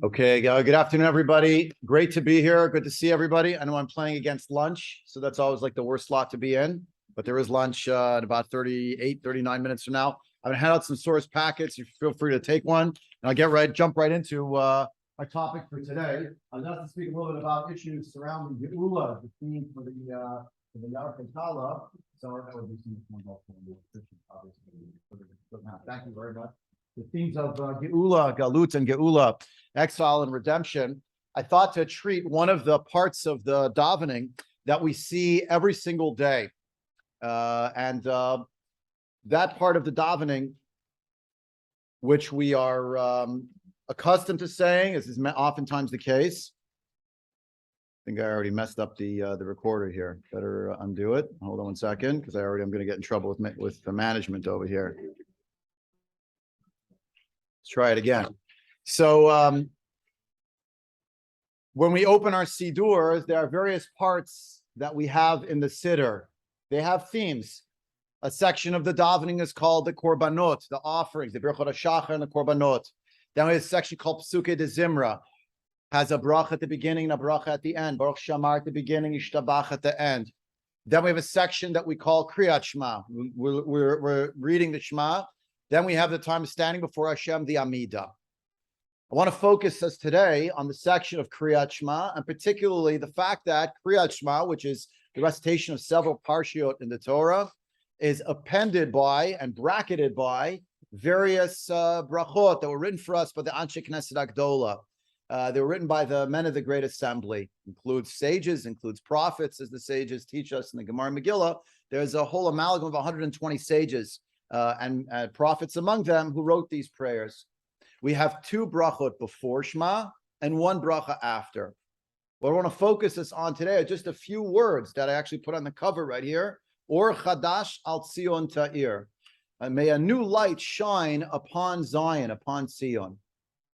Okay, good afternoon, everybody. Great to be here. Good to see everybody. I know I'm playing against lunch, so that's always like the worst slot to be in, but there is lunch in about 39 minutes from now. I'm gonna hand out some source packets. You feel free to take one, and I'll jump right into my topic for today. I'd like to speak a little bit about issues surrounding Geula, the theme for the Yarchei Kallah. So that would be some more obviously. Thank you very much. The themes of Geula, Galut, and Geula, exile and redemption. I thought to treat one of the parts of the davening that we see every single day. And that part of the davening, which we are accustomed to saying, as is oftentimes the case. I think I already messed up the recorder here. Better undo it. Hold on one second, because I'm going to get in trouble with the management over here. Let's try it again. So when we open our Siddur, there are various parts that we have in the Siddur. They have themes. A section of the davening is called the Korbanot, the offerings, the Birchot HaShachar and the Korbanot. Then we have a section called Psuke de Zimra, has a bracha at the beginning and a bracha at the end. Baruch Shamar at the beginning, Yishtabach at the end. Then we have a section that we call Kriyat Shema. We're reading the Shema. Then we have the time standing before Hashem, the Amidah. I want to focus us today on the section of Kriyat Shema, and particularly the fact that Kriyat Shema, which is the recitation of several parshiot in the Torah, is appended by and bracketed by various brachot that were written for us by the Anshe Knesset Agdola. They were written by the men of the Great Assembly, includes sages, includes prophets, as the sages teach us in the Gemara Megillah. There's a whole amalgam of 120 sages and prophets among them who wrote these prayers. We have two brachot before Shema and one bracha after. What I want to focus us on today are just a few words that I actually put on the cover right here. Or Chadash al Tziyon Ta'ir. May a new light shine upon Zion, upon Tziyon.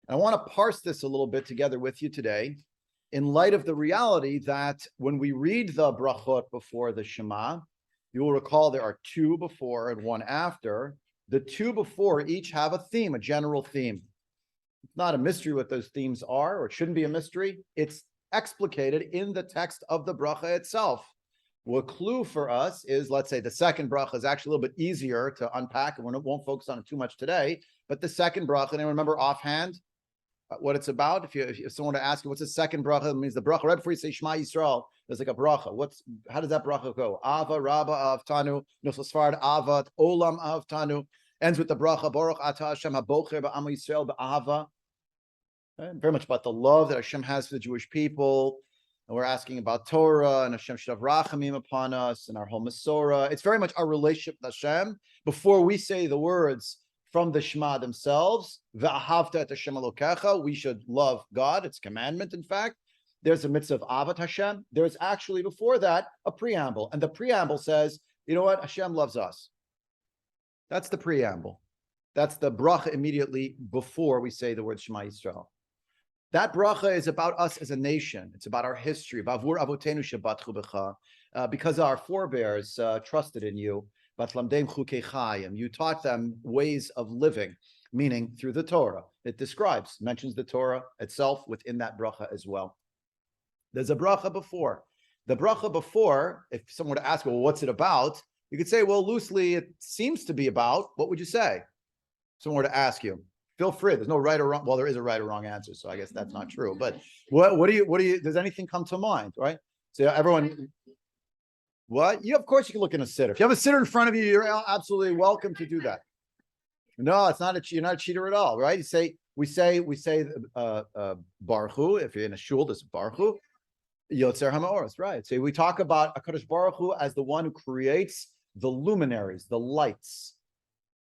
I want to parse this a little bit together with you today in light of the reality that when we read the brachot before the Shema, you will recall there are two before and one after. The two before each have a theme, a general theme. It's not a mystery what those themes are, or it shouldn't be a mystery. It's explicated in the text of the bracha itself. What clue for us is, let's say the second bracha is actually a little bit easier to unpack, and we won't focus on it too much today. But the second bracha, and remember offhand what it's about? If someone were to ask you, what's the second bracha? It means the bracha right before you say Shema Yisrael. There's like a bracha. How does that bracha go? Ava Rabba Avtanu, Nososfard Avat Olam Avtanu. Ends with the bracha Baruch Ata Hashem Habocher Ba'am Yisrael Ba'ava. Very much about the love that Hashem has for the Jewish people. And we're asking about Torah, and Hashem should have rachamim upon us, and our whole Masorah. It's very much our relationship with Hashem. Before we say the words from the Shema themselves, Ve'ahavta et Hashem Elokecha, we should love God. It's a commandment, in fact. There's a mitzvah of Avat Hashem. There's actually, before that, a preamble. And the preamble says, you know what? Hashem loves us. That's the preamble. That's the bracha immediately before we say the word Shema Yisrael. That bracha is about us as a nation. It's about our history. Because our forebears trusted in you. You taught them ways of living, meaning through the Torah. It mentions the Torah itself within that bracha as well. There's a bracha before. The bracha before, if someone were to ask, well, what's it about? You could say, well, loosely, it seems to be about, what would you say? If someone were to ask you. Feel free. There's no right or wrong. Well, there is a right or wrong answer, so I guess that's not true. But what do you? Does anything come to mind? Right. So everyone, what you? Of course, you can look in a siddur. If you have a siddur in front of you, you're absolutely welcome to do that. No, it's not. You're not a cheater at all, right? We say Baruch Hu. If you're in a shul, there's Baruch Hu. Yotzer Hamaoros, right? So we talk about HaKadosh Baruch Hu as the one who creates the luminaries, the lights.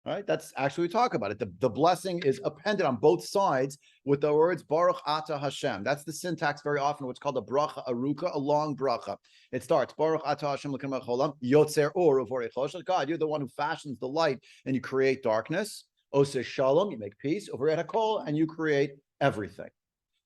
Right? That's actually we talk about it. The blessing is appended on both sides with the words Baruch Ata Hashem. That's the syntax very often, what's called a bracha aruka, a long bracha. It starts Baruch Ata Hashem l'kam ha'olam yotzer or uvorei choshen. God, you're the one who fashions the light and you create darkness. Oseh shalom, you make peace. Uvorei hakol, and you create everything.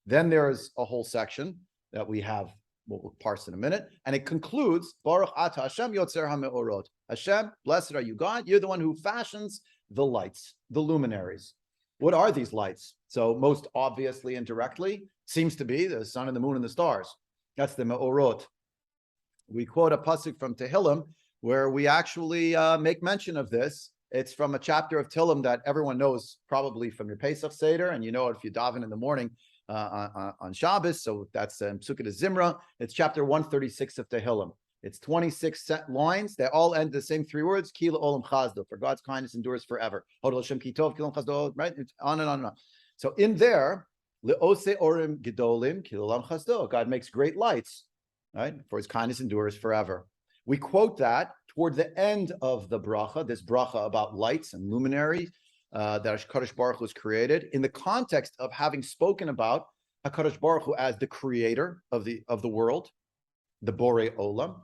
Then there's a whole section that we have. We'll parse in a minute, and it concludes Baruch Ata Hashem Yotzer HaMeorot. Hashem, blessed are you, God. You're the one who fashions the lights, the luminaries. What are these lights? So most obviously and directly seems to be the sun and the moon and the stars. That's the me'orot. We quote a pasuk from Tehillim where we actually make mention of this. It's from a chapter of Tehillim that everyone knows probably from your Pesach Seder, and you know it if you daven in the morning on Shabbos. So that's Psukkah de Zimra. It's chapter 136 of Tehillim. It's 26 lines. They all end the same three words: Kila olam chazdo, for God's kindness endures forever. Hodol Hashem ki tov, Kila olam chazdo, right? It's on and on and on. So in there, le'ose orim gedolim, Kila olam chazdo. God makes great lights, right? For his kindness endures forever. We quote that toward the end of the bracha, this bracha about lights and luminaries that HaKadosh Baruch Hu has created, in the context of having spoken about HaKadosh Baruch Hu as the creator of the world, the Borei Olam,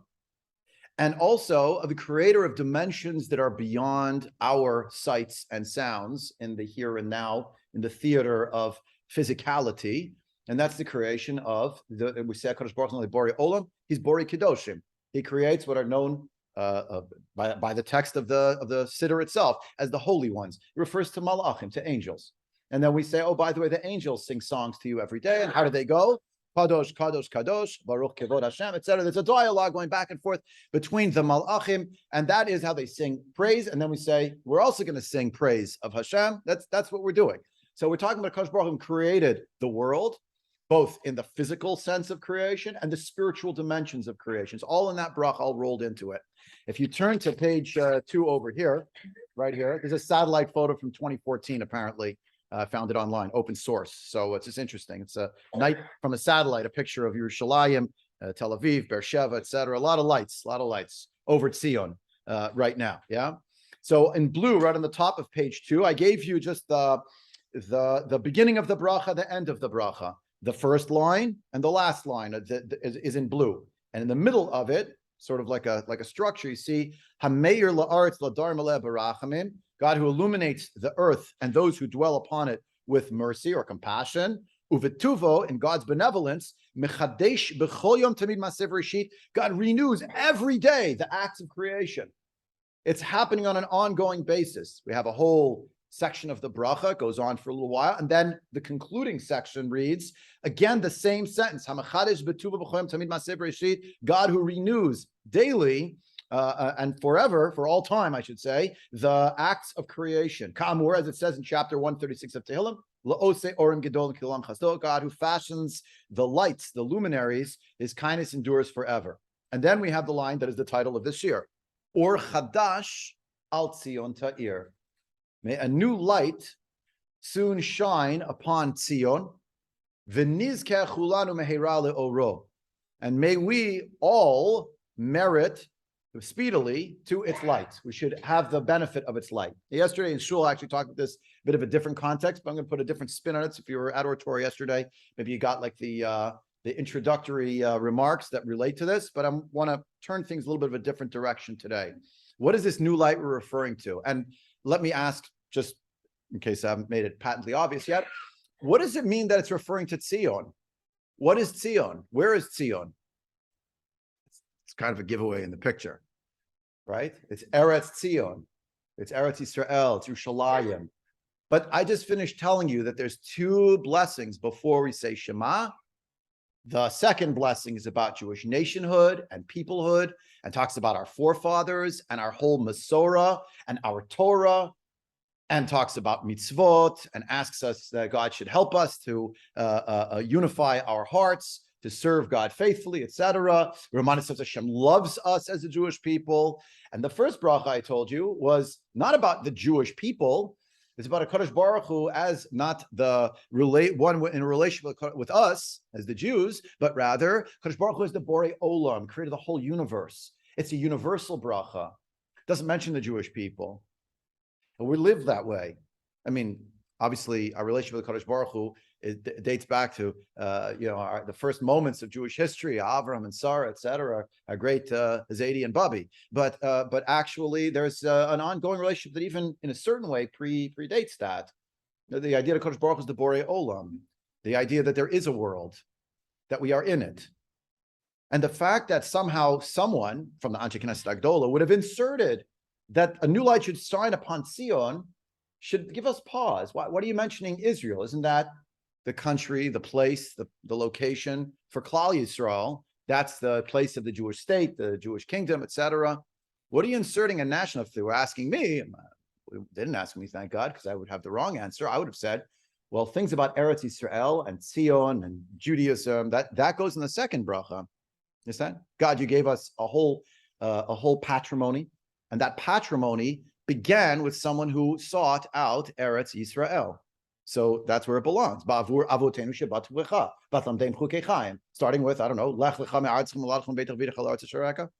and also of the creator of dimensions that are beyond our sights and sounds in the here and now, in the theater of physicality. And that's the creation of, we say HaKadosh Baruch Hu, the Borei Olam, he's Borei Kedoshim. He creates what are known by the text of the Siddur itself as the holy ones. It refers to Malachim, to angels. And then we say, oh, by the way, the angels sing songs to you every day. And how do they go? Kadosh, Kadosh, Kadosh, Baruch Kevod Hashem, etc. There's a dialogue going back and forth between the Malachim, and that is how they sing praise. And then we say, we're also going to sing praise of Hashem. That's what we're doing. So we're talking about HaKadosh Baruch Hu created the world, both in the physical sense of creation and the spiritual dimensions of creation. It's all in that bracha, all rolled into it. If you turn to page 2 over here, right here, there's a satellite photo from 2014, apparently. Found it online, open source. So it's just interesting. It's a night from a satellite, a picture of Yerushalayim, Tel Aviv, Beersheba, etc. A lot of lights over Tziyon right now. Yeah. So in blue, right on the top of page 2, I gave you just the beginning of the bracha, the end of the bracha. The first line and the last line is in blue, and in the middle of it, sort of like a structure, you see Hameir la'aretz ladar maleh barachamim, God who illuminates the earth and those who dwell upon it with mercy or compassion. Uvetuvo, in God's benevolence, mechadesh b'chol yom tamid ma'asev reshit, God renews every day the acts of creation. It's happening on an ongoing basis. We have a whole section of the bracha, goes on for a little while, and then the concluding section reads again the same sentence: Hamachadesh b'tuvo b'chol yom tamid ma'asev reshit, God who renews daily and forever, for all time, I should say, the acts of creation. Ka'amur, as it says in chapter 136 of Tehillim, La'ose orim gedol kilam chasdo, God who fashions the lights, the luminaries, his kindness endures forever. And then we have the line that is the title of this shiur: Or chadash al Tziyon ta'ir. May a new light soon shine upon Tziyon, v'nizkeh chulanu meheira le'oro, and may we all merit speedily to its light. We should have the benefit of its light. Yesterday in shul, I actually talked about this bit of a different context, but I'm going to put a different spin on it. So if you were at Torah yesterday, maybe you got like the introductory remarks that relate to this, but I want to turn things a little bit of a different direction today. What is this new light we're referring to? And let me ask, just in case I haven't made it patently obvious yet, what does it mean that it's referring to Tziyon? What is Tziyon? Where is Tziyon? It's kind of a giveaway in the picture, right? It's Eretz Tziyon. It's Eretz Yisrael. It's Yerushalayim. But I just finished telling you that there's 2 blessings before we say Shema. The second blessing is about Jewish nationhood and peoplehood, and talks about our forefathers and our whole Masorah and our Torah, and talks about mitzvot and asks us that God should help us to unify our hearts, to serve God faithfully, etc. Remind us that Hashem loves us as a Jewish people. And the first bracha I told you was not about the Jewish people. It's about HaKadosh Baruch Hu as not the one in a relationship with us as the Jews, but rather HaKadosh Baruch Hu is the Borei Olam, created the whole universe. It's a universal bracha. It doesn't mention the Jewish people. And we live that way. I mean, obviously, our relationship with HaKadosh Baruch Hu dates back to the first moments of Jewish history, Avram and Sarah, etc. Our great Zaidi and Bubby. But actually, there's an ongoing relationship that even in a certain way predates that. The idea that HaKadosh Baruch Hu is the Borei Olam, the idea that there is a world, that we are in it. And the fact that somehow someone from the Anshe Knesset Agdola would have inserted that a new light should shine upon Tziyon should give us pause. What are you mentioning Israel? Isn't that the country, the place, the location for Kallah Yisrael? That's the place of the Jewish state, the Jewish kingdom, etc. What are you inserting a national? If they were asking me, they didn't ask me, thank God, because I would have the wrong answer. I would have said, well, things about Eretz Yisrael and Tziyon and Judaism, that goes in the second bracha. Understand? God, you gave us a whole patrimony, and that patrimony began with someone who sought out Eretz Yisrael. So that's where it belongs. Ba'avur avotenu shebat lecha, v'atlamdeim chukei chaim. Starting with, I don't know, lech lecha me'aretzchem l'alchem beitach v'idach al aretz asher.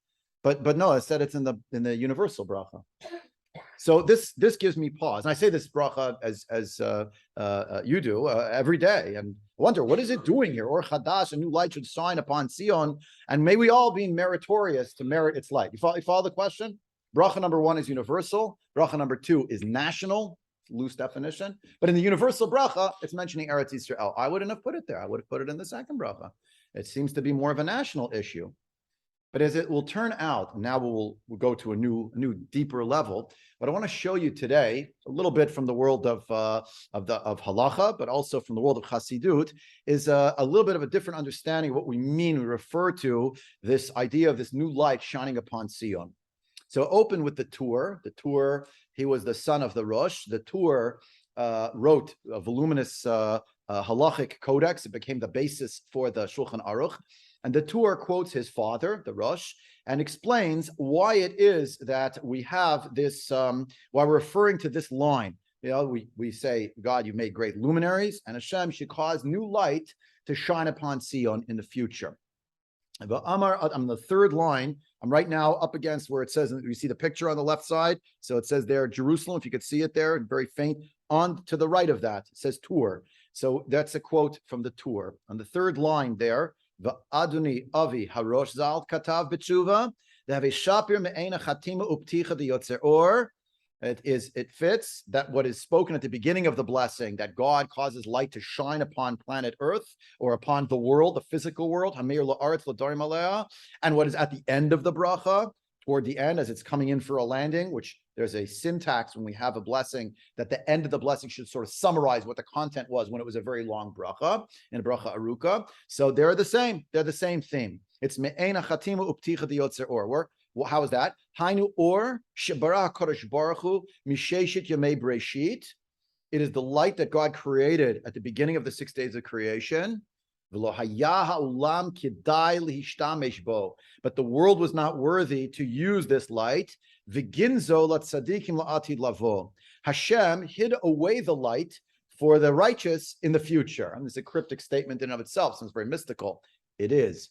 But no, instead it's in the universal bracha. So this gives me pause, and I say this bracha as you do every day, and wonder what is it doing here? Or chadash, a new light should shine upon Tziyon, and may we all be meritorious to merit its light. You follow the question? Bracha number 1 is universal. Bracha number 2 is national, loose definition. But in the universal bracha, it's mentioning Eretz Yisrael. I wouldn't have put it there. I would have put it in the second bracha. It seems to be more of a national issue. But as it will turn out, now we'll go to a new, deeper level. But I want to show you today a little bit from the world of halacha, but also from the world of Chassidut, is a little bit of a different understanding of what we mean. We refer to this idea of this new light shining upon Tziyon. So open with the Tur. The Tur, he was the son of the Rosh. The Tur wrote a voluminous halachic codex. It became the basis for the Shulchan Aruch. And the Tur quotes his father, the Rosh, and explains why it is that we have this, why we're referring to this line. You know, we say, God, you've made great luminaries, and Hashem should cause new light to shine upon Tziyon in the future. But I'm the third line. I'm right now up against where it says, you see the picture on the left side. So it says there, Jerusalem, if you could see it there, very faint. On to the right of that, it says Tur. So that's a quote from the Tur. On the third line there, Adoni Avi Harosh Zal Katav B'tshuva. They have a shapir me'ena chatima upticha de or. It fits that what is spoken at the beginning of the blessing, that God causes light to shine upon planet Earth or upon the world, the physical world, Hamir la'aretz l'darim alea, and what is at the end of the bracha, toward the end as it's coming in for a landing, which there's a syntax when we have a blessing that the end of the blessing should sort of summarize what the content was when it was a very long bracha, in a bracha aruka. So they're the same. They're the same theme. It's me'ena chatima upticha de yotzer or. How is that? Hainu or shebara kodesh baruch hu misheshit yamei breshit. It is the light that God created at the beginning of the 6 days of creation. But the world was not worthy to use this light. Hashem hid away the light for the righteous in the future. And this is a cryptic statement in and of itself, sounds very mystical. It is.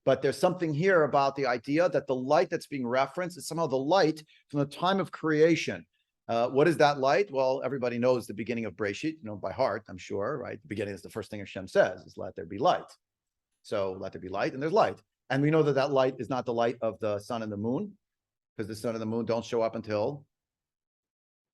But there's something here about the idea that the light that's being referenced is somehow the light from the time of creation. What is that light? Well, everybody knows the beginning of Breshit, by heart, I'm sure, right? The beginning is the first thing Hashem says, is let there be light. So let there be light, and there's light. And we know that that light is not the light of the sun and the moon, because the sun and the moon don't show up until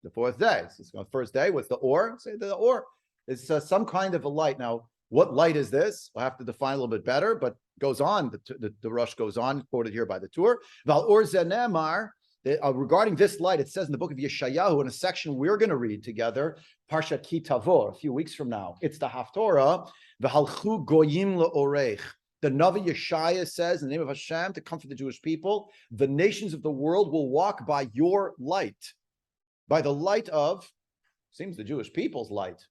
the fourth day. So it's the first day. What's the or? Say the or. It's some kind of a light. Now, what light is this? We'll have to define a little bit better, but goes on. The Rosh goes on, quoted here by the Tur. Val or zenemar. Regarding this light, it says in the book of Yeshayahu, in a section we're going to read together, Parshat Ki Tavor, a few weeks from now. It's the Haftorah, V'halchu goyim le'orech. The Navi Yeshaya says, in the name of Hashem, to comfort the Jewish people, the nations of the world will walk by your light, by the light of, seems the Jewish people's light.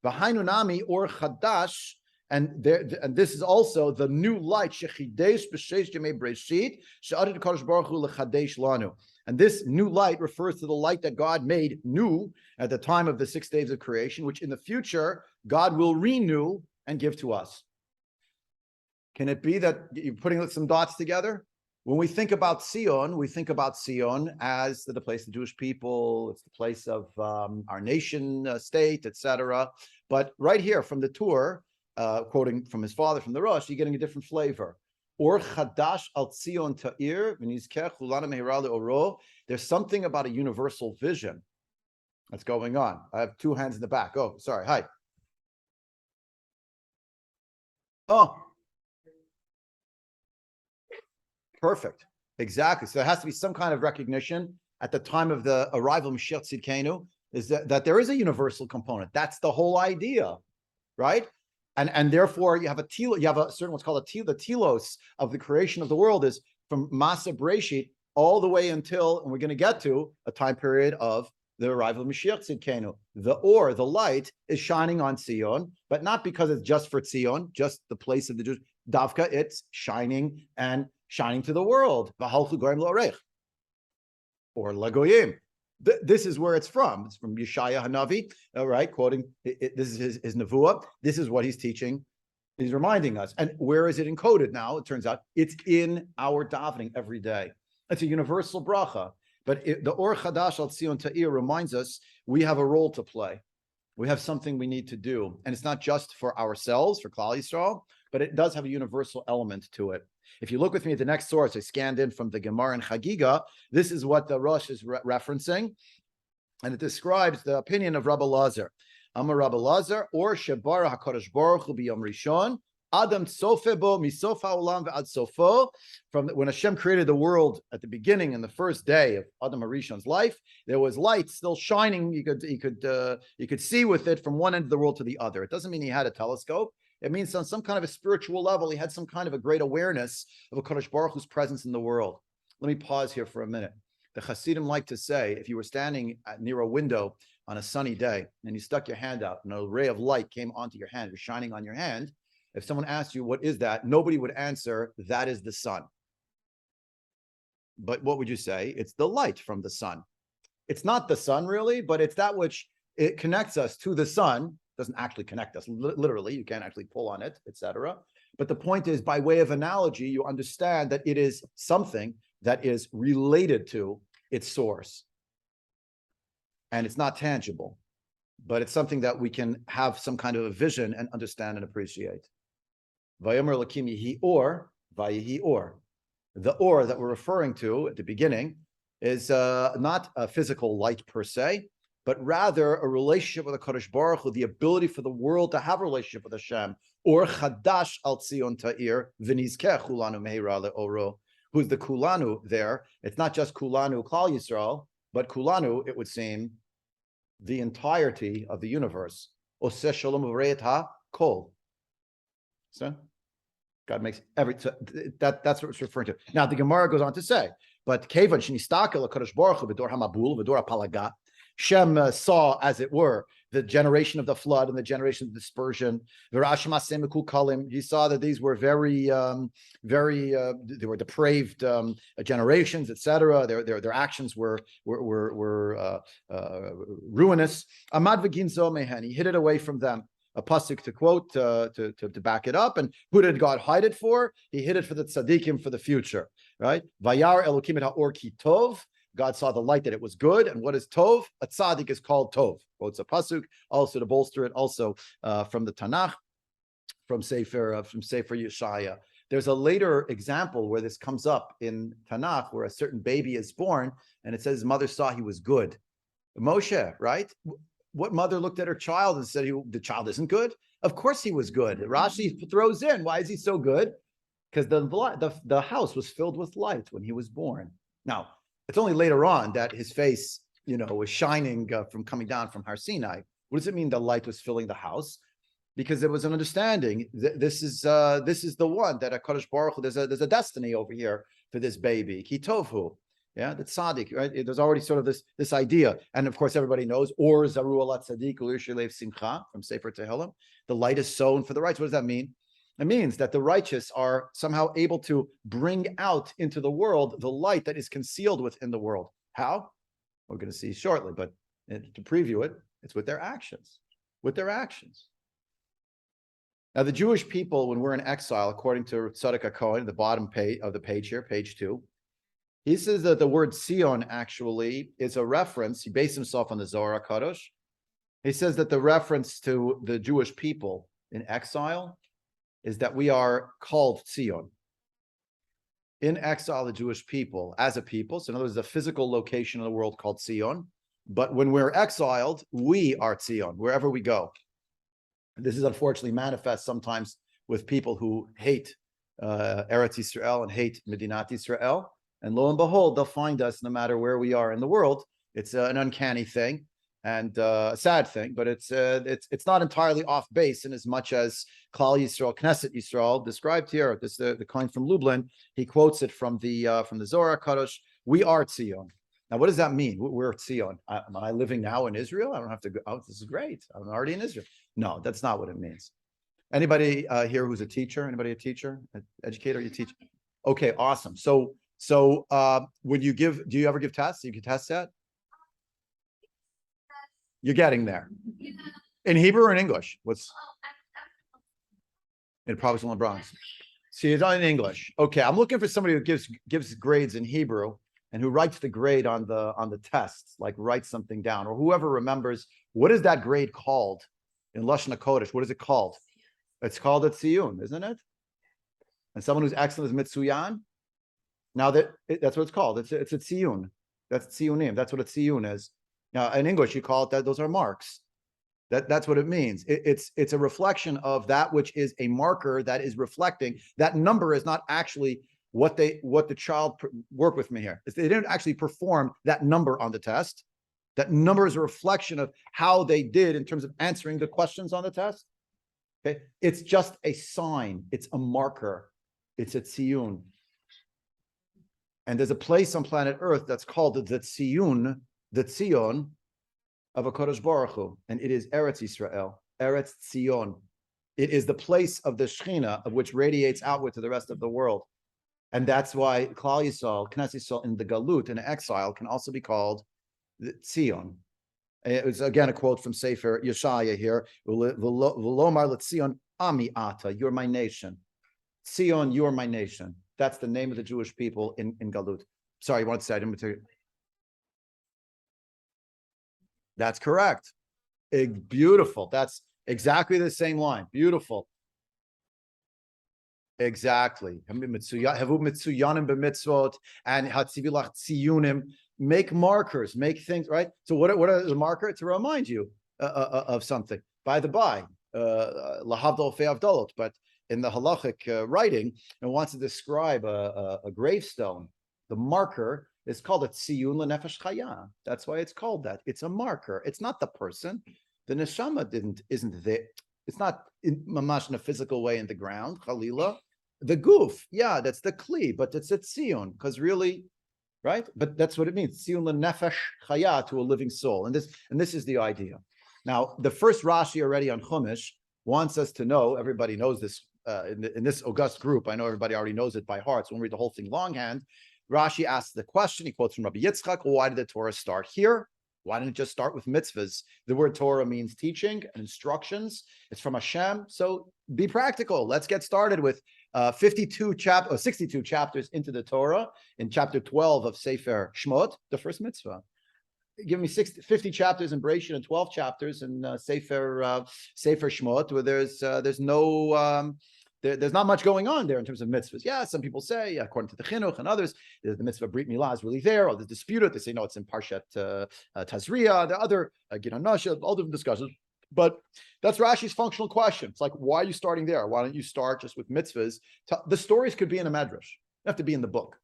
V'hainunami or chadash. And this is also the new light. And this new light refers to the light that God made new at the time of the 6 days of creation, which in the future God will renew and give to us. Can it be that you're putting some dots together? When we think about Tziyon, we think about Tziyon as the place of the Jewish people. It's the place of our nation state, etc. But right here from the Tur, quoting from his father, from the Rosh, you're getting a different flavor. Or chadash al Tziyon ta'ir v'nizkech hulana mehira le'oro. There's something about a universal vision that's going on. I have two hands in the back. Oh, sorry. Hi. Oh, perfect. Exactly. So there has to be some kind of recognition at the time of the arrival of Mashiach Tzidkenu. is that there is a universal component. That's the whole idea, right? And therefore you have a certain what's called the telos of the creation of the world is from Masa Breshit all the way until, and we're going to get to a time period of the arrival of Mashiach Tzidkenu. The light is shining on Tziyon, but not because it's just for Tziyon, just the place of the Jews. Davka, it's shining to the world. Or Lagoyim. This is where it's from. It's from Yeshaya Hanavi, right? Quoting, this is his Nevuah. This is what he's teaching. He's reminding us. And where is it encoded now? It turns out it's in our davening every day. It's a universal bracha. But the Or Chadash al Tziyon Ta'ir reminds us we have a role to play. We have something we need to do. And it's not just for ourselves, for Kallah Yisrael, but it does have a universal element to it. If you look with me at the next source, I scanned in from the Gemara and Chagiga. This is what the Rosh is referencing. And it describes the opinion of Rabbi Lazar. Amar Rabbi Lazar, or Shebara HaKadosh Baruch Hu b'Yom Rishon, Adam Tsofebo Misofa Olam Ve'ad Sofo. From when Hashem created the world at the beginning in the first day of Adam HaRishon's life, there was light still shining. You could see with it from one end of the world to the other. It doesn't mean he had a telescope. It means on some kind of a spiritual level, he had some kind of a great awareness of a Kadosh Baruch Hu's presence in the world. Let me pause here for a minute. The Hasidim like to say, if you were standing near a window on a sunny day and you stuck your hand out and a ray of light came onto your hand, or shining on your hand, if someone asked you, what is that? Nobody would answer, that is the sun. But what would you say? It's the light from the sun. It's not the sun really, but it's that which it connects us to the sun. Doesn't actually connect us literally. You can't actually pull on it, etc. But the point is, by way of analogy, you understand that it is something that is related to its source. And it's not tangible, but it's something that we can have some kind of a vision and understand and appreciate. Vayomer Elokim Yehi Or, Vayehi Or. The or that we're referring to at the beginning is not a physical light per se, but rather a relationship with the Kadosh Baruch Hu, the ability for the world to have a relationship with Hashem. Or Chadash al Tziyon Ta'ir, V'nizkeh Kulanu Meira Le'oro. Who's the Kulanu there? It's not just Kulanu Klal Yisrael, but Kulanu, it would seem, the entirety of the universe. Oseh Shalom V'reit HaKol. So God makes that's what it's referring to. Now the Gemara goes on to say, but Kevan Shinistakel Kadosh Baruch Hu V'dor HaMabul V'dor HaPalagat. Shem saw, as it were, the generation of the flood and the generation of dispersion. He saw that these were very they were depraved generations, etc. Their actions were ruinous. Amad v'ginzo mehen. He hid it away from them. A pasuk to quote to back it up. And who did God hide it for? He hid it for the tzaddikim for the future, right? Vayar Elokim et ha'or ki tov. God saw the light that it was good. And what is tov? A tzaddik is called tov. Quotes a pasuk, also to bolster it, also from the Tanakh, from Sefer Yeshaya. There's a later example where this comes up in Tanakh, where a certain baby is born, and it says his mother saw he was good. Moshe, right? What mother looked at her child and said, the child isn't good? Of course he was good. Rashi throws in, why is he so good? Because the house was filled with light when he was born. Now, it's only later on that his face, was shining from coming down from Har Sinai. What does it mean the light was filling the house? Because there was an understanding. This is the one that HaKadosh Baruch Hu, there's a destiny over here for this baby. Ki tovhu. Yeah, the tzaddik, right? There's already sort of this idea. And of course, everybody knows, or zaru ala tzaddik u'yishlev simcha from Sefer Tehillim. The light is sown for the righteous. What does that mean? It means that the righteous are somehow able to bring out into the world the light that is concealed within the world. How? We're going to see shortly, but to preview it, it's with their actions. With their actions. Now, the Jewish people, when we're in exile, according to Tzaddik HaKohen, the bottom page of the page here, page 2, he says that the word Tziyon actually is a reference. He based himself on the Zohar HaKadosh. He says that the reference to the Jewish people in exile is that we are called Tziyon. In exile, the Jewish people, as a people, so in other words, a physical location in the world called Tziyon, but when we're exiled, we are Tziyon, wherever we go. And this is unfortunately manifest sometimes with people who hate Eretz Yisrael and hate Medinat Yisrael, and lo and behold, they'll find us no matter where we are in the world. It's an uncanny thing. and a sad thing, but it's not entirely off base in as much as Kallah Yisrael, Knesset Yisrael, described here. This the coin from Lublin. He quotes it from the Zohar Kadosh. We are Tziyon. Now, what does that mean? We're Tziyon. Am I living now in Israel? I don't have to go. Oh, this is great. I'm already in Israel. No, that's not what it means. Anybody here who's a teacher? Anybody a teacher, an educator? You teach? Okay, awesome. So when you give, do you ever give tests? You can test that. You're getting there. In Hebrew or in English? What's in Providence and Bronx? See, it's not in English. Okay, I'm looking for somebody who gives grades in Hebrew and who writes the grade on the tests, like writes something down, or whoever remembers what is that grade called in Lashon HaKodesh? What is it called? It's called a Tziyon, isn't it? And someone who's excellent is Mitzuyan. Now that's what it's called. It's a Tziyon. That's Tziyunim. That's what a Tziyon is. Now in English you call it that. Those are marks. That's what it means. It's a reflection of that which is a marker that is reflecting. That number is not actually what the child work with me here. They didn't actually perform that number on the test. That number is a reflection of how they did in terms of answering the questions on the test. Okay, it's just a sign. It's a marker. It's a tziyun. And there's a place on planet Earth that's called the tziyun, the Tziyon of a Kodesh Baruch Hu, and it is Eretz Yisrael, Eretz Tziyon. It is the place of the Shechina, of which radiates outward to the rest of the world. And that's why Kallah Yisrael, Knesset Yisrael in the Galut, in exile, can also be called the Tziyon. It was again a quote from Sefer Yeshaya here. V'lomar l'Tziyon ami ata, you're my nation. Tziyon, you're my nation. That's the name of the Jewish people in Galut. Sorry, you wanted to say I didn't material. That's correct. Beautiful. That's exactly the same line. Beautiful. Exactly. And make markers, make things, right? So what is a marker? To remind you of something. By the by, lahavdol fe'avdolot, but in the halachic writing, it wants to describe a gravestone. The marker is called a tziyun lenefesh chaya. That's why it's called that. It's a marker. It's not the person. The neshama isn't there. It's not mamash in a physical way in the ground. Chalila, the goof, yeah, that's the kli, but it's a tziyun because really, right? But that's what it means. Tziyun lenefesh chaya, to a living soul, and this is the idea. Now, the first Rashi already on Chumash wants us to know. Everybody knows this in this august group. I know everybody already knows it by heart. So when we read the whole thing longhand, Rashi asks the question. He quotes from Rabbi Yitzchak. Why did the Torah start here? Why didn't it just start with mitzvahs? The word Torah means teaching and instructions. It's from Hashem. So be practical. Let's get started with 62 chapters into the Torah. In chapter 12 of Sefer Shmot, the first mitzvah. Give me 50 chapters in Bereshit and 12 chapters in Sefer Shmot, where there's not much going on there in terms of mitzvahs. Yeah, some people say, according to the Chinuch and others, the mitzvah Brit Milah is really there, or they dispute it. They say, no, it's in Parshat Tazria. The other, Ginanasha, all different discussions. But that's Rashi's functional question. It's like, why are you starting there? Why don't you start just with mitzvahs? The stories could be in a medrash. They have to be in the book.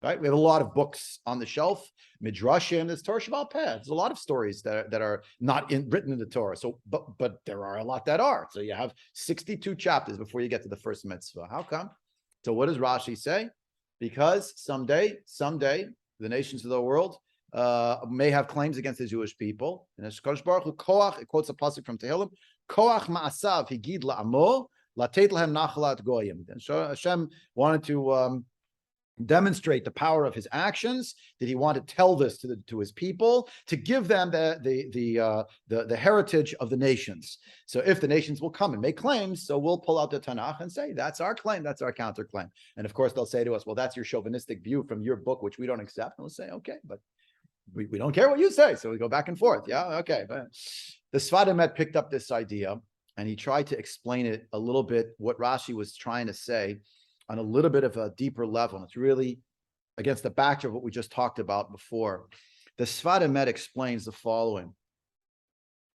Right? We have a lot of books on the shelf, Midrashim, there's Torah Shabbat Peh. There's a lot of stories that are not written in the Torah. So, but there are a lot that are. So you have 62 chapters before you get to the first mitzvah. How come? So what does Rashi say? Because someday, the nations of the world may have claims against the Jewish people. And Kodesh Baruch Hu, Koach, it quotes a pasuk from Tehillim, Koach ma'asav higid la'amo, latet lahem nachalat goyim. And so Hashem wanted to demonstrate the power of his actions. Did he want to tell this to his people, to give them the heritage of the nations? So if the nations will come and make claims, so we'll pull out the Tanakh and say that's our claim, that's our counterclaim. And of course they'll say to us, well, that's your chauvinistic view from your book, which we don't accept. And we'll say, okay, but we don't care what you say. So we go back and forth. Yeah, okay. But the Sfat Emet picked up this idea and he tried to explain it a little bit, what Rashi was trying to say, on a little bit of a deeper level. And it's really against the backdrop of what we just talked about before. The Sfat Emet explains the following,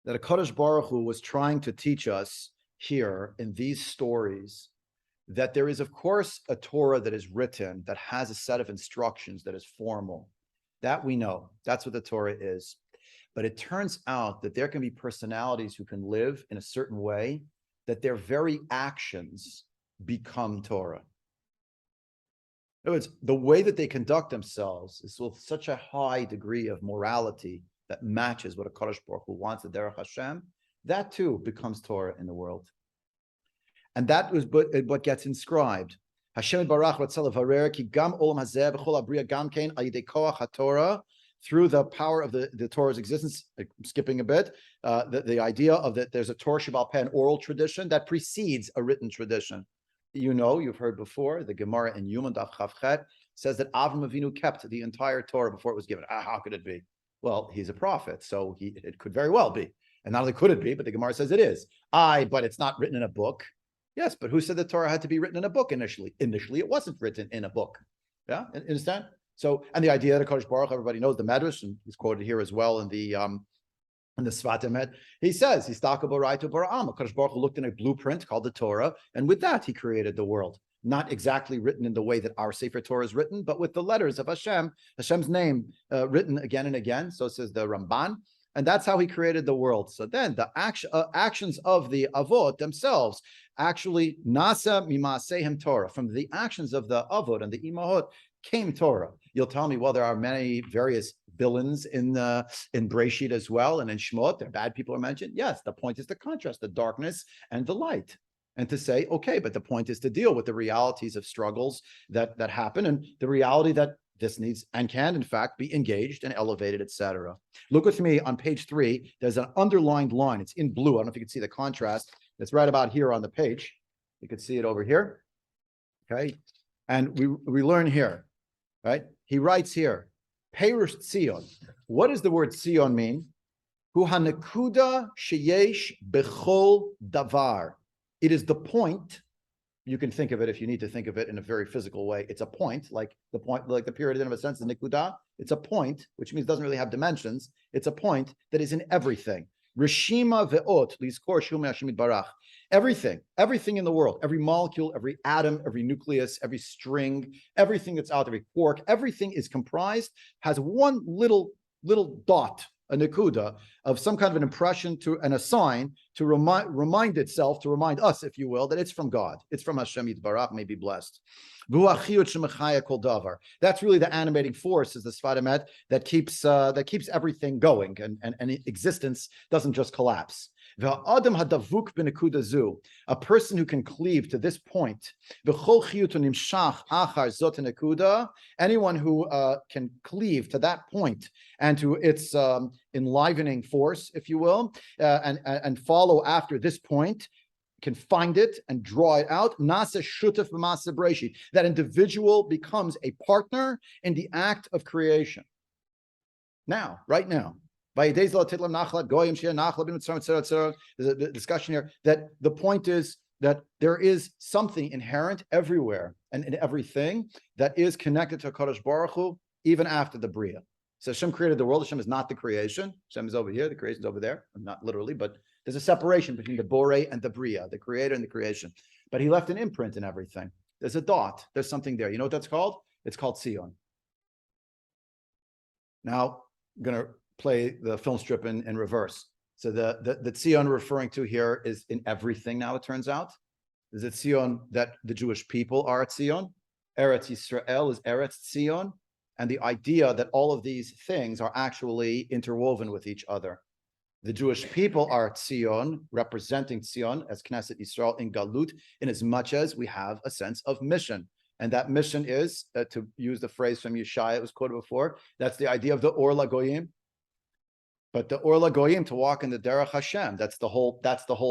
that a Kodesh Baruch Hu was trying to teach us here in these stories that there is, of course, a Torah that is written, that has a set of instructions that is formal. That we know. That's what the Torah is. But it turns out that there can be personalities who can live in a certain way that their very actions become Torah. In other words, the way that they conduct themselves is with such a high degree of morality that matches what a Kadosh Baruch Hu wants, the Derech Hashem, that too becomes Torah in the world. And that was what gets inscribed. Hashem Barach Ratzalav ki gam olam hazeh b'chol abriya gam kein al yidei koach haTorah, through the power of the Torah's existence. I'm skipping a bit, the idea of that there's a Torah Sheba'al Peh, an oral tradition that precedes a written tradition. You know, you've heard before, the Gemara in Yom Daf Chavchet says that Avram Avinu kept the entire Torah before it was given. How could it be? Well, he's a prophet, so it could very well be. And not only could it be, but the Gemara says it is. But it's not written in a book. Yes, but who said the Torah had to be written in a book initially? Initially, it wasn't written in a book. Yeah, understand? So, and the idea that Kadosh Baruch, everybody knows the Medrash, and he's quoted here as well in the Svatim. He says, Kadosh Baruch Hu looked in a blueprint called the Torah, and with that he created the world. Not exactly written in the way that our Sefer Torah is written, but with the letters of Hashem's name written again and again. So says the Ramban, and that's how he created the world. So then the actions of the Avot themselves actually nasa mimasehem Torah. From the actions of the Avot and the Imahot came Torah. You'll tell me, well, there are many various villains in Breshit as well, and in Shmot, there bad people are mentioned. Yes, the point is to contrast the darkness and the light, and to say, okay, but the point is to deal with the realities of struggles that happen, and the reality that this needs and can, in fact, be engaged and elevated, etc. Look with me on page 3. There's an underlined line. It's in blue. I don't know if you can see the contrast. It's right about here on the page. You can see it over here. Okay, and we learn here. Right? He writes here, Perush Tziyon. What does the word Tziyon mean? Hu hanekuda sheyesh bechol davar. It is the point. You can think of it if you need to think of it in a very physical way. It's a point, like the period in of a sense, the nikuda. It's a point, which means it doesn't really have dimensions. It's a point that is in everything. Rishima ve'ot lizkor shumei Hashem yitbarach. Everything in the world, every molecule, every atom, every nucleus, every string, everything that's out there, every quark, everything is comprised, has one little dot, a nekuda, of some kind of an impression and a sign to remind itself, to remind us, if you will, that it's from God. It's from Hashem Yitbarach, may be blessed. That's really the animating force, is the Sfadamet, that keeps everything going, and existence doesn't just collapse. A person who can cleave to this point, anyone who can cleave to that point and to its enlivening force, if you will, and follow after this point, can find it and draw it out. That individual becomes a partner in the act of creation. Now, right now. There's a discussion here that the point is that there is something inherent everywhere and in everything that is connected to Kadosh Baruch Hu even after the Bria. So Hashem created the world. Hashem is not the creation. Hashem is over here. The creation is over there. Not literally, but there's a separation between the Bore and the Bria, the creator and the creation. But he left an imprint in everything. There's a dot. There's something there. You know what that's called? It's called Tziyon. Now, I'm going to play the film strip in reverse. So the Tziyon referring to here is in everything now, it turns out. Is it Tziyon that the Jewish people are at Tziyon? Eretz Yisrael is Eretz Tziyon. And the idea that all of these things are actually interwoven with each other. The Jewish people are at Tziyon, representing Tziyon as Knesset Yisrael in Galut, in as much as we have a sense of mission. And that mission is, to use the phrase from Yeshaya, it was quoted before, that's the idea of the Or LaGoyim. But the Or LaGoyim, to walk in the Derech Hashem, that's the whole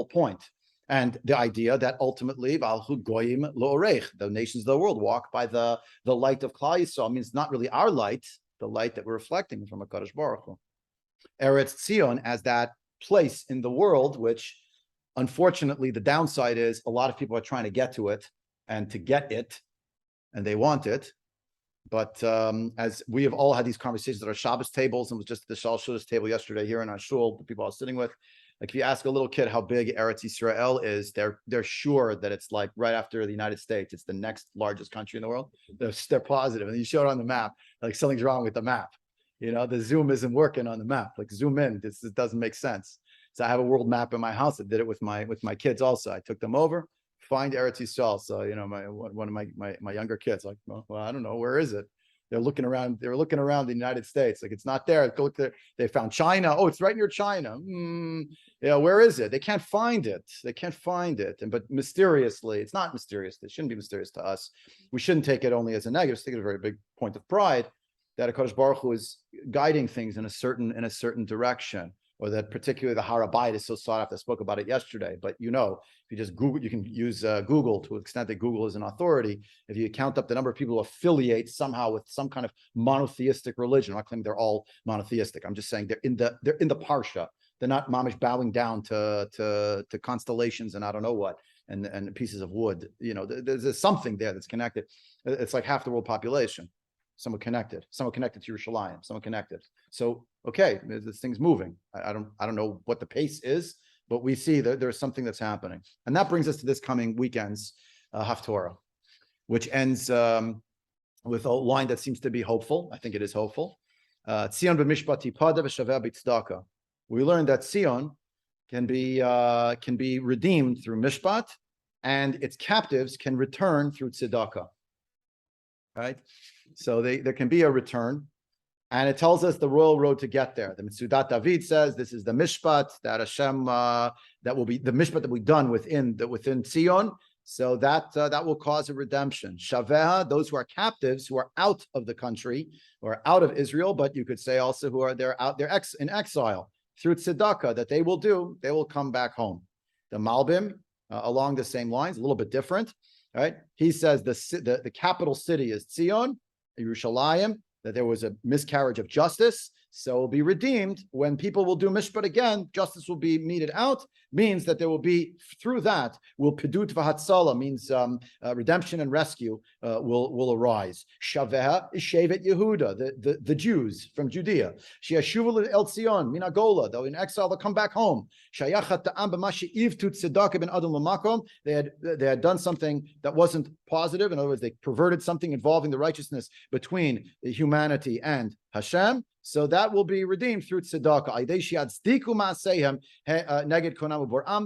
point. And the idea that ultimately, Valchut Goyim Lo'orech, the nations of the world walk by the light of Kallah Yisrael, means not really our light, the light that we're reflecting from HaKadosh Baruch Hu. Eretz Tziyon as that place in the world, which unfortunately the downside is a lot of people are trying to get to it and to get it, and they want it. But as we have all had these conversations at our Shabbos tables, and was just at the Shal Shudas table yesterday here in our shul, the people I was sitting with, like if you ask a little kid how big Eretz Yisrael is, they're sure that it's like right after the United States, it's the next largest country in the world. They're positive, and you show it on the map, like something's wrong with the map. The zoom isn't working on the map. Like zoom in, this doesn't make sense. So I have a world map in my house. I did it with my kids also. I took them over, find Eretz Yisrael. So one of my younger kids, like, well, I don't know, where is it? They're looking around the United States. Like, it's not there. Go look there. They found China. Oh, it's right near China. Where is it? They can't find it. But mysteriously, it's not mysterious. It shouldn't be mysterious to us. We shouldn't take it only as a negative. Take it as a very big point of pride that HaKadosh Baruch Hu is guiding things in a certain direction, or that particularly the Har HaBayit is so sought after. I spoke about it yesterday, but if you just Google, you can use Google to the extent that Google is an authority. If you count up the number of people who affiliate somehow with some kind of monotheistic religion, I'm not claiming they're all monotheistic. I'm just saying they're in the parsha. They're not mamish bowing down to constellations and I don't know what and pieces of wood. There's something there that's connected. It's like half the world population. Someone connected to Yerushalayim, someone connected. So, okay, this thing's moving. I don't know what the pace is, but we see that there's something that's happening. And that brings us to this coming weekend's Haftorah, which ends with a line that seems to be hopeful. I think it is hopeful. Tziyon b'mishpat tipada v'shaveh b'tzdaka. We learned that Tziyon can be redeemed through mishpat, and its captives can return through tzedakah. Right? So there can be a return, and it tells us the royal road to get there. The Mitzudat David says this is the mishpat that Hashem that will be the mishpat that we've done within Tziyon. So that will cause a redemption. Shaveh, those who are captives, who are out of the country or out of Israel, but you could say also who are in exile through tzedakah that they will come back home. The Malbim along the same lines, a little bit different. Right? He says the capital city is Tziyon, Yerushalayim, that there was a miscarriage of justice, so will be redeemed. When people will do mishpat again, justice will be meted out, means that there will be, through that, will pedut v'hatzala, means redemption and rescue will arise. Shaveh is Shevet Yehuda, the Jews from Judea. She'ashuvu el Tzion, min Agola, though in exile they'll come back home. Shayachat ta'am b'mashi ivtu tzedakah ben adam l'makom. They had done something that wasn't positive. In other words, they perverted something involving the righteousness between humanity and Hashem. So that will be redeemed through tzedakah.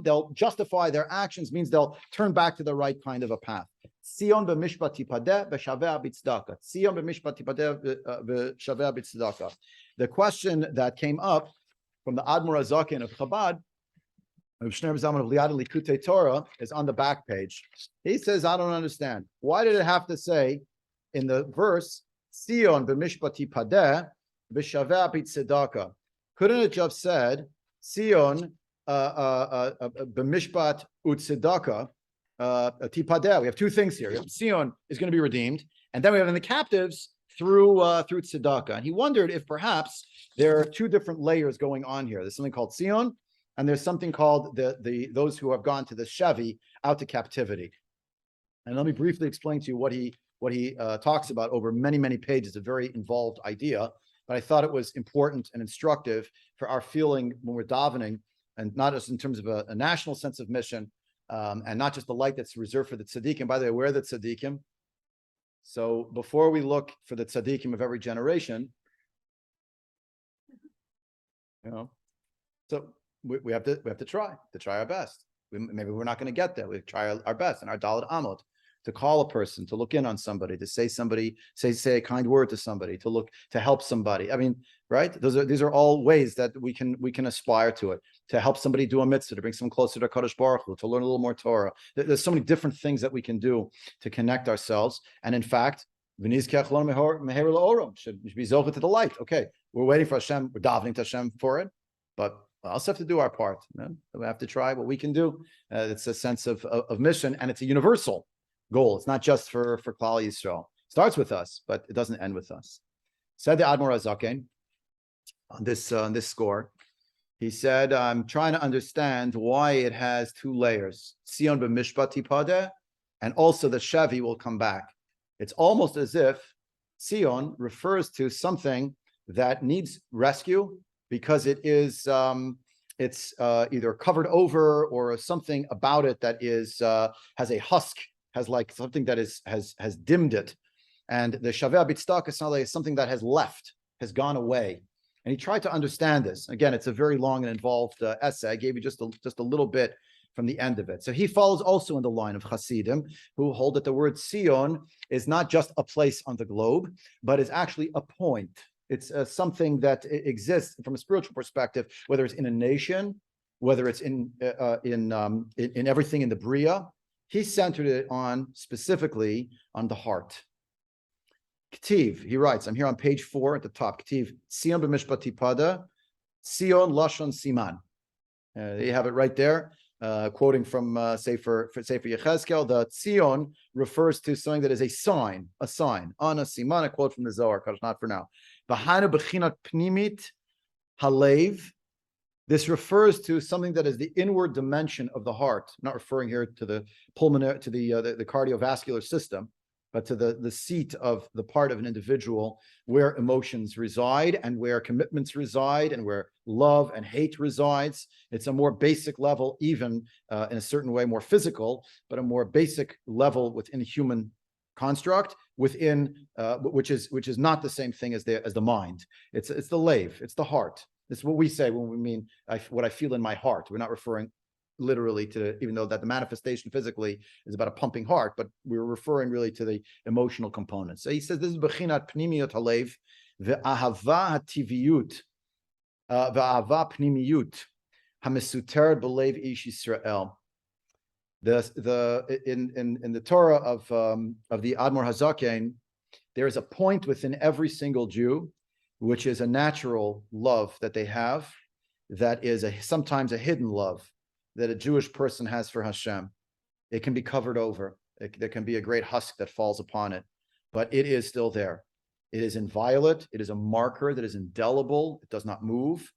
They'll justify their actions, means they'll turn back to the right kind of a path. Tziyon b'mishpat tipadeh b'shaveh b'tzdaka. Tziyon b'mishpat tipadeh b'shaveh b'tzdaka. The question that came up from the Admor HaZaken of Chabad, of Shneim Zaman of Liad and Likutei Torah, is on the back page. He says, I don't understand. Why did it have to say in the verse, Tziyon b'mishpat tipadeh b'shaveh b'tzedaka? Couldn't it just said Tziyon b'mishpat u'tzedaka tipadeh? We have two things here. Tziyon is going to be redeemed, and then we have in the captives through tzedakah. And he wondered if perhaps there are two different layers going on here. There's something called Tziyon, and there's something called those who have gone to the Shevi, out to captivity. And let me briefly explain to you what he talks about over many pages. A very involved idea. But I thought it was important and instructive for our feeling when we're davening, and not just in terms of a national sense of mission, and not just the light that's reserved for the tzaddikim. By the way, where are the tzaddikim? So before we look for the tzaddikim of every generation, so we have to try our best. Maybe we're not going to get there. We try our best in our Dalet Amot, to call a person, to look in on somebody, to say a kind word to somebody, to help somebody. I mean, right? These are all ways that we can aspire to it, to help somebody do a mitzvah, to bring someone closer to Kadosh Baruch Hu, to learn a little more Torah. There's so many different things that we can do to connect ourselves. And in fact, should be zocheh to the light. Okay, we're waiting for Hashem, we're davening to Hashem for it, but we also have to do our part. We have to try what we can do. It's a sense of mission, and it's a universal goal. It's not just for Kallah Yisrael. It starts with us, but it doesn't end with us. Said the Admor HaZaken on this score. He said, I'm trying to understand why it has two layers. Tziyon b'mishpat tipadeh, and also the Shevi will come back. It's almost as if Tziyon refers to something that needs rescue because it is it's either covered over or something about it that is has a husk, has like something that has dimmed it. And the Shaveh B'Tzedakah is something that has left. has gone away. And he tried to understand this. Again, it's a very long and involved essay. I gave you just a little bit from the end of it. So he follows also in the line of Hasidim, who hold that the word Tziyon is not just a place on the globe, but is actually a point. It's something that exists from a spiritual perspective, whether it's in a nation, whether it's in everything in the Bria. He centered it on specifically on the heart. K'tiv, he writes, I'm here on page 4 at the top. K'tiv, Tziyon b'mishpat pada, Tziyon lashon siman. You have it right there, quoting from Sefer Yechezkel. The Tziyon refers to something that is a sign, ana siman, a quote from the Zohar, not for now. V'hanu b'chinat pnimit halev. This refers to something that is the inward dimension of the heart. I'm not referring here to the pulmonary, to the cardiovascular system, but to the seat of the part of an individual where emotions reside and where commitments reside and where love and hate resides. It's a more basic level, even in a certain way, more physical, but a more basic level within human construct, within which is not the same thing as the mind. It's the lave, it's the heart. It's what we say when we mean what I feel in my heart. We're not referring literally to, even though that the manifestation physically is about a pumping heart, but we're referring really to the emotional components. So he says this is bechinat pnimiyut halev ve'ahava hativiyut ve'ahava pnimiyut hamesuteret b'lev ish Yisrael. In the Torah of the Admor Hazaken, there is a point within every single Jew, which is a natural love that they have, that is sometimes a hidden love that a Jewish person has for Hashem. It can be covered over. There can be a great husk that falls upon it, but it is still there. It is inviolate. It is a marker that is indelible. It does not move.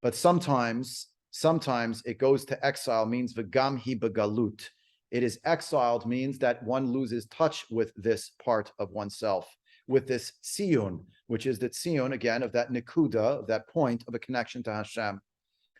But sometimes it goes to exile, means v'gam hi b'galut. It is exiled, means that one loses touch with this part of oneself, with this Tziyon, which is the Tziyon, again, of that nikuda, of that point of a connection to Hashem.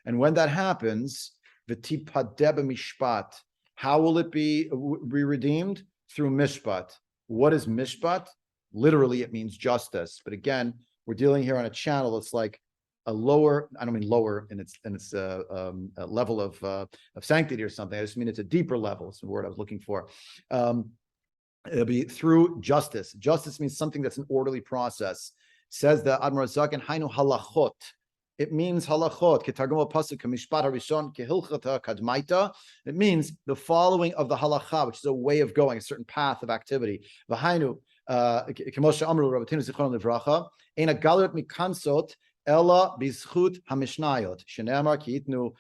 And when that happens, v'tipadeh b'mishpat, how will it be redeemed? Through mishpat. What is mishpat? Literally, it means justice. But again, we're dealing here on a channel that's like a lower, I don't mean lower in its level of sanctity or something. I just mean it's a deeper level. It's the word I was looking for. It'll be through justice. Justice means something that's an orderly process. Says the Admor Zaken, Hainu halachot. It means halachot. It means the following of the halacha, which is a way of going, a certain path of activity. V'hainu, k'moshe amru Rabbeinu zichron livracha, eina galut mikansot ella bizchut hamishnayot. Shene'amar ki yitnu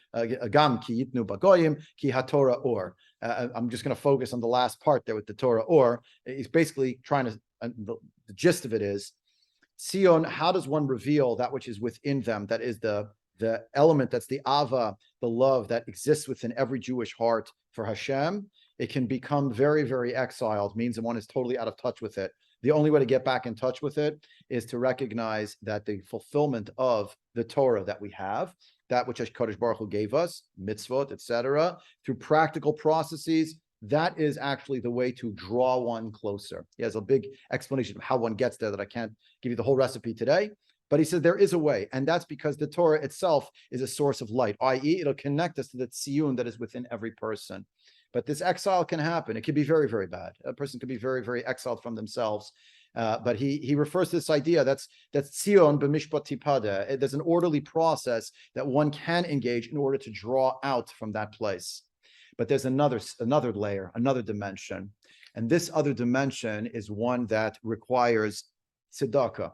gam ki yitnu bagoyim ki haTorah or. I'm just going to focus on the last part there with the Torah or. He's basically trying to, the gist of it is, Tziyon, how does one reveal that which is within them? That is the element, that's the ava, the love that exists within every Jewish heart for Hashem. It can become very, very exiled, means that one is totally out of touch with it. The only way to get back in touch with it is to recognize that the fulfillment of the Torah that we have, that which Kodesh Baruch Hu gave us, mitzvot, etc., through practical processes, that is actually the way to draw one closer. He has a big explanation of how one gets there that I can't give you the whole recipe today, but he said there is a way, and that's because the Torah itself is a source of light, i.e., it'll connect us to the tziyun that is within every person. But this exile can happen. It can be very, very bad. A person could be very, very exiled from themselves. But he refers to this idea that's Tziyon b'mishpat tipadeh. There's an orderly process that one can engage in order to draw out from that place. But there's another layer, another dimension. And this other dimension is one that requires tzedakah.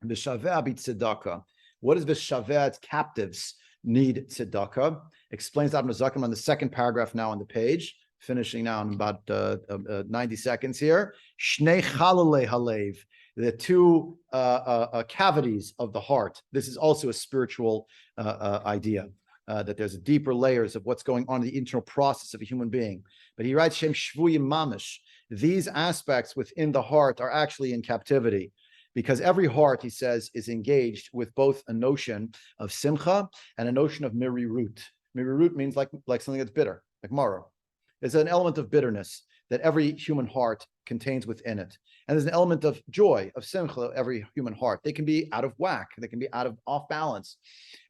V'shaveh b'tzedakah. What is v'shaveh? Its captives need tzedakah. Explains Admor Zaken on the second paragraph now on the page, finishing now in about 90 seconds here. Shnei chalalei halev. The two cavities of the heart. This is also a spiritual idea. That there's deeper layers of what's going on in the internal process of a human being. But he writes, Shem shvuyim mamish. These aspects within the heart are actually in captivity, because every heart, he says, is engaged with both a notion of simcha and a notion of mirirut. Mirirut means like something that's bitter, like maror. It's an element of bitterness. that every human heart contains within it. And there's an element of joy, of simcha, every human heart. They can be out of whack. They can be off balance.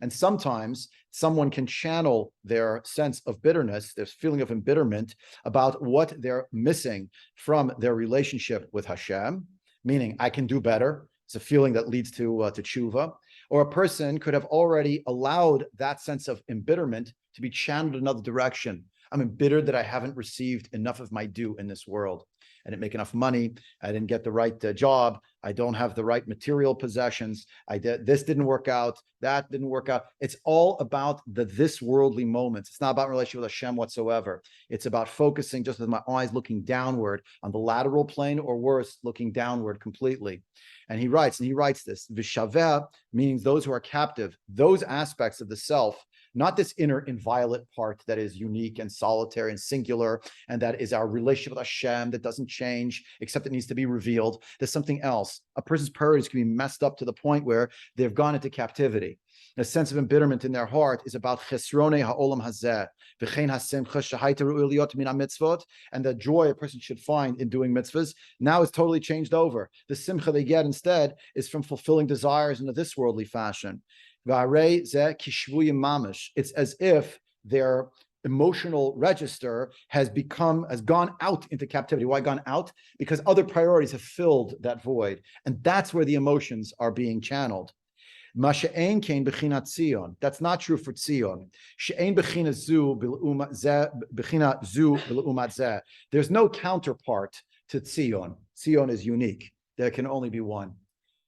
And sometimes someone can channel their sense of bitterness, their feeling of embitterment about what they're missing from their relationship with Hashem, meaning I can do better. It's a feeling that leads to tshuva. Or a person could have already allowed that sense of embitterment to be channeled another direction. I'm embittered that I haven't received enough of my due in this world. I didn't make enough money. I didn't get the right job. I don't have the right material possessions. This didn't work out. That didn't work out. It's all about this worldly moments. It's not about relationship with Hashem whatsoever. It's about focusing just with my eyes looking downward on the lateral plane, or worse, looking downward completely. And he writes this, Vishaveh, meaning those who are captive, those aspects of the self, not this inner inviolate part that is unique and solitary and singular, and that is our relationship with Hashem that doesn't change, except it needs to be revealed. There's something else. A person's priorities can be messed up to the point where they've gone into captivity. A sense of embitterment in their heart is about chesronei ha'olam hazeh, v'chein hasimcha shahaita ru'u liot min ha'mitzvot, and the joy a person should find in doing mitzvahs now is totally changed over. The simcha they get instead is from fulfilling desires in a this worldly fashion. It's as if their emotional register has gone out into captivity. Why gone out? Because other priorities have filled that void. And that's where the emotions are being channeled. That's not true for Tziyon. There's no counterpart to Tziyon. Tziyon is unique. There can only be one.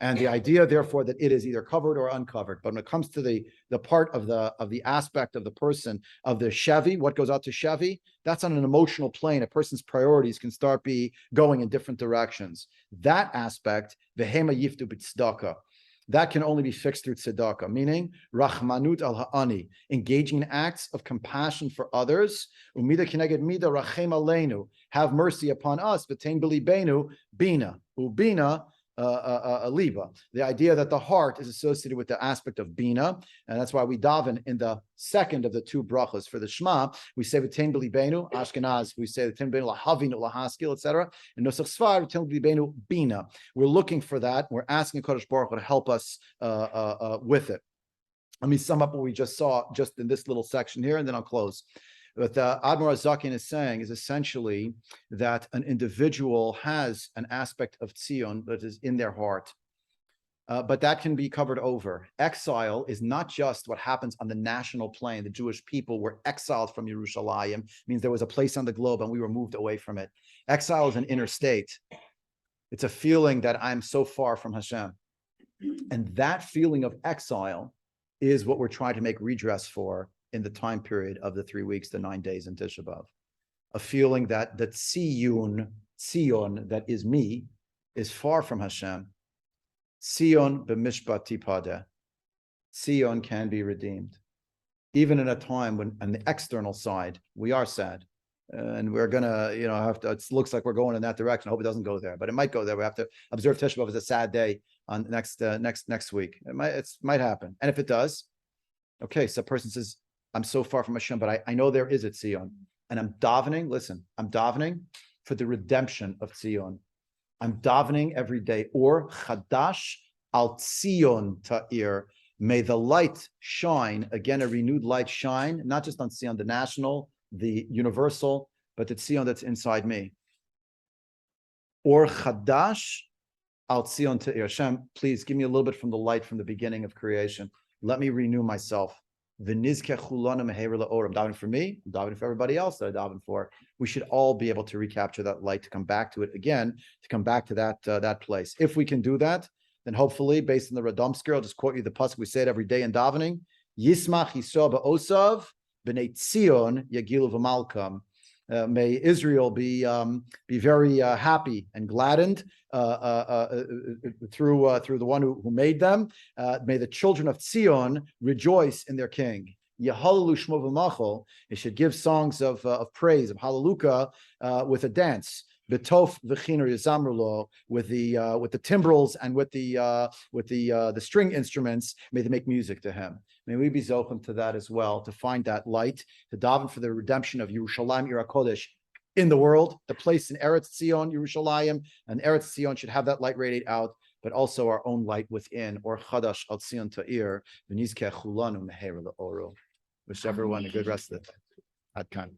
And the idea, therefore, that it is either covered or uncovered. But when it comes to the part of the aspect of the person, of the Shevi, what goes out to Shevi, that's on an emotional plane. A person's priorities can start going in different directions. That aspect, v'hema yiftu b'tzdaka, that can only be fixed through tzedakah, meaning rachmanut al ha'ani, engaging in acts of compassion for others. Umida kineged mida rachem aleinu, have mercy upon us. V'tein b'libenu bina, ubina liba. The idea that the heart is associated with the aspect of bina, and that's why we daven in the second of the two brachas for the Shema. We say v'tein b'libenu, Ashkenaz. We say v'tein b'libenu lahavinu lahaskil, etc. And Nosach Sfar v'tein b'libenu bina. We're looking for that. We're asking Kodesh Baruch Hu to help us with it. Let me sum up what we just saw just in this little section here, and then I'll close. What Admor Zakin is saying is essentially that an individual has an aspect of Tziyon that is in their heart, but that can be covered over. Exile is not just what happens on the national plane. The Jewish people were exiled from Yerushalayim, means there was a place on the globe and we were moved away from it. Exile is an inner state. It's a feeling that I'm so far from Hashem. And that feeling of exile is what we're trying to make redress for in the time period of the 3 weeks, the 9 days in Tisha B'Av. A feeling that the Tziyon that is me, is far from Hashem. Tziyon b'mishpat tipadeh. Tziyon can be redeemed. Even in a time when, on the external side, we are sad. And we're gonna, have to, it looks like we're going in that direction. I hope it doesn't go there, but it might go there. We have to observe Tisha B'Av as a sad day on next week. It might happen. And if it does, okay, so a person says, I'm so far from Hashem, but I know there is a Tziyon. And I'm davening for the redemption of Tziyon. I'm davening every day. Or Chadash al Tziyon ta'ir. May the light shine, again, a renewed light shine, not just on Tziyon, the national, the universal, but the Tziyon that's inside me. Or Chadash al Tziyon ta'ir. Hashem, please give me a little bit from the light from the beginning of creation. Let me renew myself. I'm davening for me, I'm davening for everybody else that I daven for. We should all be able to recapture that light, to come back to it again, to come back to that place. If we can do that, then hopefully, based on the Radomsker, I'll just quote you the pasuk we say it every day in davening. Yismach Yisrael ba'osav b'nei Tziyon yagilu v'malkam. May Israel be very happy and gladdened through the one who made them. May the children of Tzion rejoice in their king. Yehalalu shmo v'machol. They should give songs of praise, of hallelujah, with a dance. B'tof v'chiner yizamrulo, with the timbrels and with the string instruments. May they make music to him. May we be zochim to that as well, to find that light, to daven for the redemption of Yerushalayim Ir HaKodesh in the world. The place in Eretz Tziyon, Yerushalayim, and Eretz Tziyon should have that light radiate out, but also our own light within. Or Chadash al Tziyon Ta'ir, v'nizkeh chulanu meher le'oru. Wish everyone a good rest of the day. Adkan.